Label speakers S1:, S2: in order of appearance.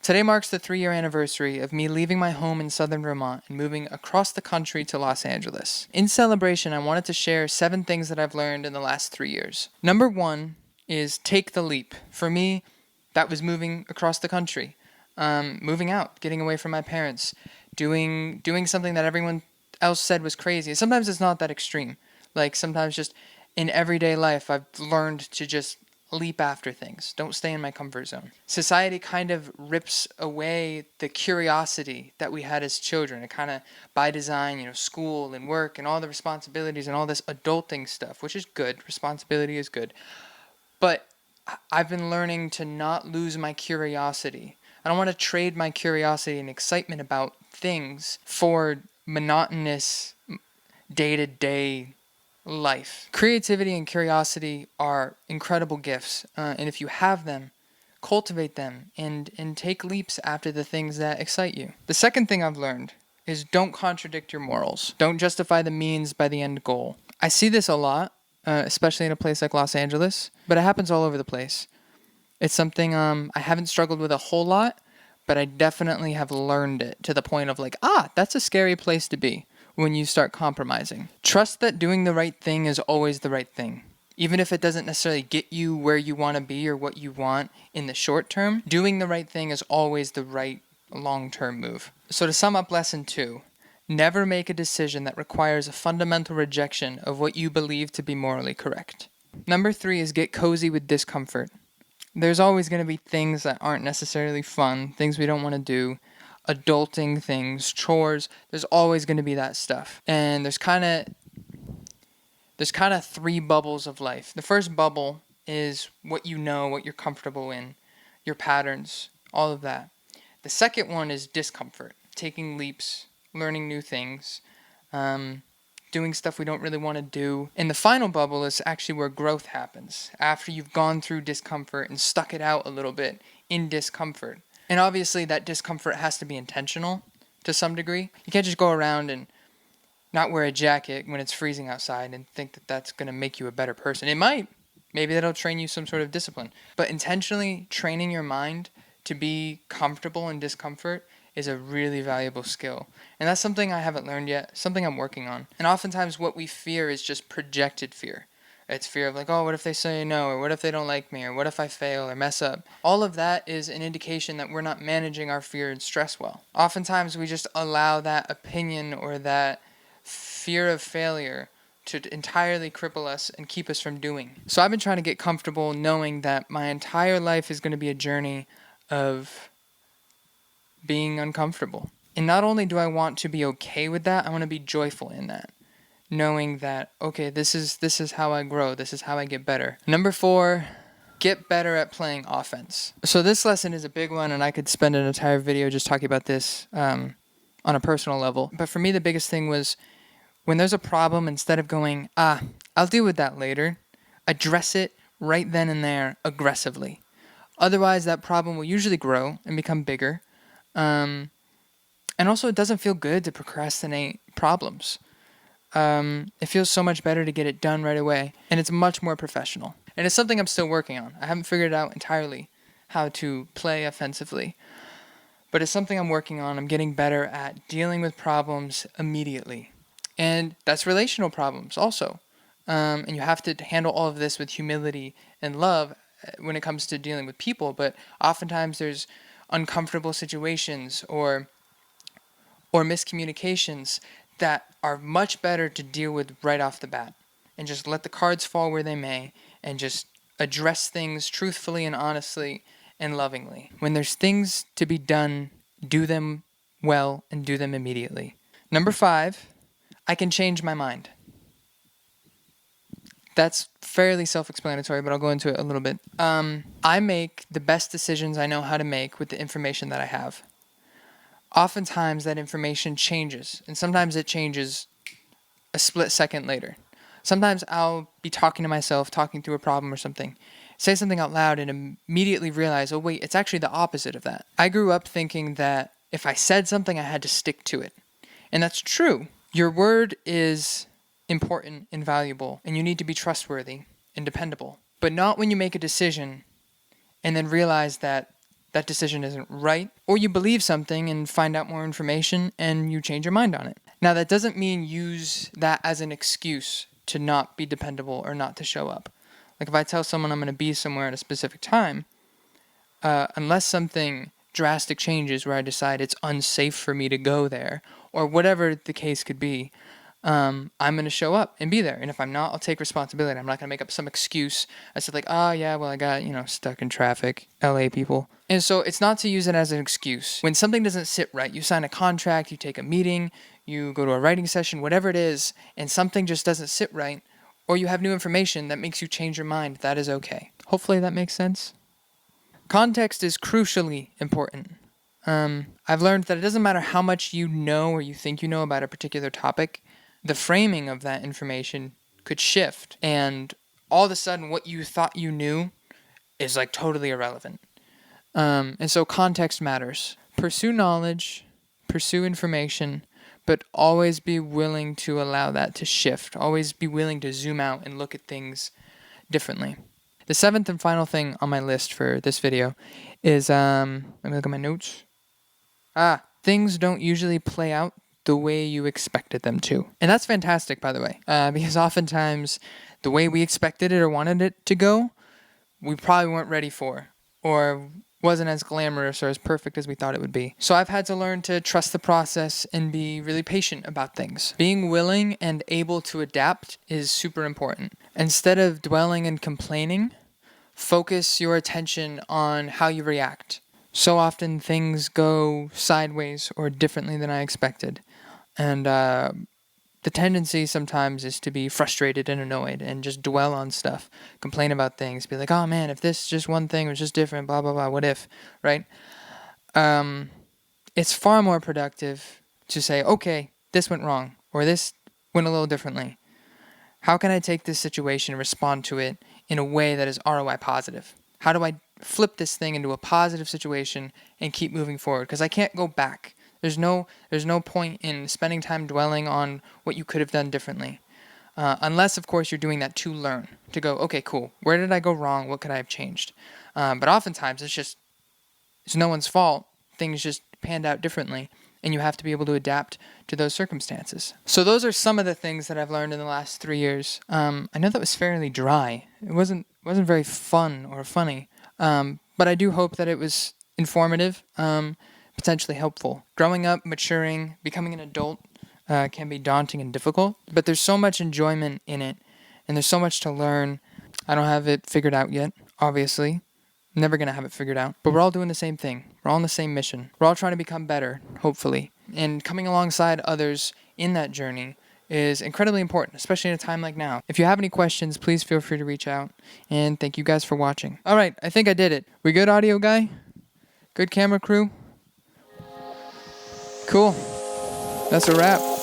S1: Today marks the 3-year anniversary of me leaving my home in southern Vermont and moving across the country to Los Angeles. In celebration, I wanted to share 7 things that I've learned in the last 3 years. Number 1 is take the leap. For me, that was moving across the country, moving out, getting away from my parents, doing something that everyone else said was crazy. Sometimes it's not that extreme. Like sometimes just in everyday life, I've learned to just leap after things. Don't stay in my comfort zone. Society kind of rips away the curiosity that we had as children. It kind of, by design, school and work and all the responsibilities and all this adulting stuff, which is good. Responsibility is good. But I've been learning to not lose my curiosity. I don't want to trade my curiosity and excitement about things for monotonous day-to-day life. Creativity and curiosity are incredible gifts, and if you have them, cultivate them and take leaps after the things that excite you. The second thing I've learned is don't contradict your morals. Don't justify the means by the end goal. I see this a lot, especially in a place like Los Angeles, but it happens all over the place. It's something I haven't struggled with a whole lot, but I definitely have learned it to the point of that's a scary place to be when you start compromising. Trust that doing the right thing is always the right thing. Even if it doesn't necessarily get you where you want to be or what you want in the short term, doing the right thing is always the right long-term move. So to sum up lesson 2, never make a decision that requires a fundamental rejection of what you believe to be morally correct. Number 3 is get cozy with discomfort. There's always going to be things that aren't necessarily fun, things we don't want to do, adulting things, chores. There's always going to be that stuff. And there's kind of 3 bubbles of life. The first bubble is what you know, what you're comfortable in, your patterns, all of that. The second one is discomfort, taking leaps, learning new things, doing stuff we don't really want to do. And the final bubble is actually where growth happens, after you've gone through discomfort and stuck it out a little bit in discomfort. And obviously that discomfort has to be intentional to some degree. You can't just go around and not wear a jacket when it's freezing outside and think that that's going to make you a better person. It might. Maybe that'll train you some sort of discipline. But intentionally training your mind to be comfortable in discomfort is a really valuable skill. And that's something I haven't learned yet, something I'm working on. And oftentimes what we fear is just projected fear. It's fear of what if they say no, or what if they don't like me, or what if I fail or mess up. All of that is an indication that we're not managing our fear and stress well. Oftentimes we just allow that opinion or that fear of failure to entirely cripple us and keep us from doing. So I've been trying to get comfortable knowing that my entire life is going to be a journey of being uncomfortable. And not only do I want to be okay with that, I want to be joyful in that. Knowing that, okay, this is how I grow, this is how I get better. Number 4, get better at playing offense. So this lesson is a big one, and I could spend an entire video just talking about this on a personal level. But for me, the biggest thing was when there's a problem, instead of going, I'll deal with that later, address it right then and there aggressively. Otherwise, that problem will usually grow and become bigger. And also, it doesn't feel good to procrastinate problems. It feels so much better to get it done right away, and it's much more professional. And it's something I'm still working on. I haven't figured out entirely how to play offensively, but it's something I'm working on. I'm getting better at dealing with problems immediately, and that's relational problems also. And you have to handle all of this with humility and love when it comes to dealing with people, but oftentimes there's uncomfortable situations or miscommunications that are much better to deal with right off the bat, and just let the cards fall where they may, and just address things truthfully and honestly and lovingly. When there's things to be done, do them well and do them immediately. Number 5, I can change my mind. That's fairly self-explanatory, but I'll go into it a little bit. I make the best decisions I know how to make with the information that I have. Oftentimes that information changes, and sometimes it changes a split second later. Sometimes I'll be talking to myself, talking through a problem or something, say something out loud and immediately realize, oh wait, it's actually the opposite of that. I grew up thinking that if I said something, I had to stick to it. And that's true. Your word is important and valuable, and you need to be trustworthy and dependable. But not when you make a decision and then realize that that decision isn't right, or you believe something and find out more information and you change your mind on it. Now, that doesn't mean use that as an excuse to not be dependable or not to show up. Like if I tell someone I'm going to be somewhere at a specific time, unless something drastic changes where I decide it's unsafe for me to go there, or whatever the case could be, I'm going to show up and be there. And if I'm not, I'll take responsibility. I'm not going to make up some excuse. I said like, oh yeah, well I got, stuck in traffic, LA people. And so it's not to use it as an excuse. When something doesn't sit right, you sign a contract, you take a meeting, you go to a writing session, whatever it is, and something just doesn't sit right, or you have new information that makes you change your mind, that is okay. Hopefully that makes sense. Context is crucially important. I've learned that it doesn't matter how much you know or you think you know about a particular topic, the framing of that information could shift, and all of a sudden what you thought you knew is like totally irrelevant. And so context matters. Pursue knowledge, pursue information, but always be willing to allow that to shift. Always be willing to zoom out and look at things differently. The seventh and final thing on my list for this video is, let me look at my notes. Things don't usually play out the way you expected them to. And that's fantastic, by the way, because oftentimes the way we expected it or wanted it to go, we probably weren't ready for, or wasn't as glamorous or as perfect as we thought it would be. So I've had to learn to trust the process and be really patient about things. Being willing and able to adapt is super important. Instead of dwelling and complaining, focus your attention on how you react. So often things go sideways or differently than I expected. And the tendency sometimes is to be frustrated and annoyed and just dwell on stuff, complain about things, be like, oh man, if this just one thing was just different, blah, blah, blah, what if, right? It's far more productive to say, okay, this went wrong, or this went a little differently. How can I take this situation and respond to it in a way that is ROI positive? How do I flip this thing into a positive situation and keep moving forward? Because I can't go back. There's no point in spending time dwelling on what you could have done differently. Unless, of course, you're doing that to learn. To go, okay, cool. Where did I go wrong? What could I have changed? But oftentimes, it's no one's fault. Things just panned out differently. And you have to be able to adapt to those circumstances. So those are some of the things that I've learned in the last 3 years. I know that was fairly dry. It wasn't very fun or funny. But I do hope that it was informative, potentially helpful. Growing up, maturing, becoming an adult can be daunting and difficult. But there's so much enjoyment in it. And there's so much to learn. I don't have it figured out yet, obviously. Never going to have it figured out. But we're all doing the same thing. We're all on the same mission. We're all trying to become better, hopefully. And coming alongside others in that journey is incredibly important, especially in a time like now. If you have any questions, please feel free to reach out. And thank you guys for watching. All right, I think I did it. We good, audio guy? Good camera crew? Cool. That's a wrap.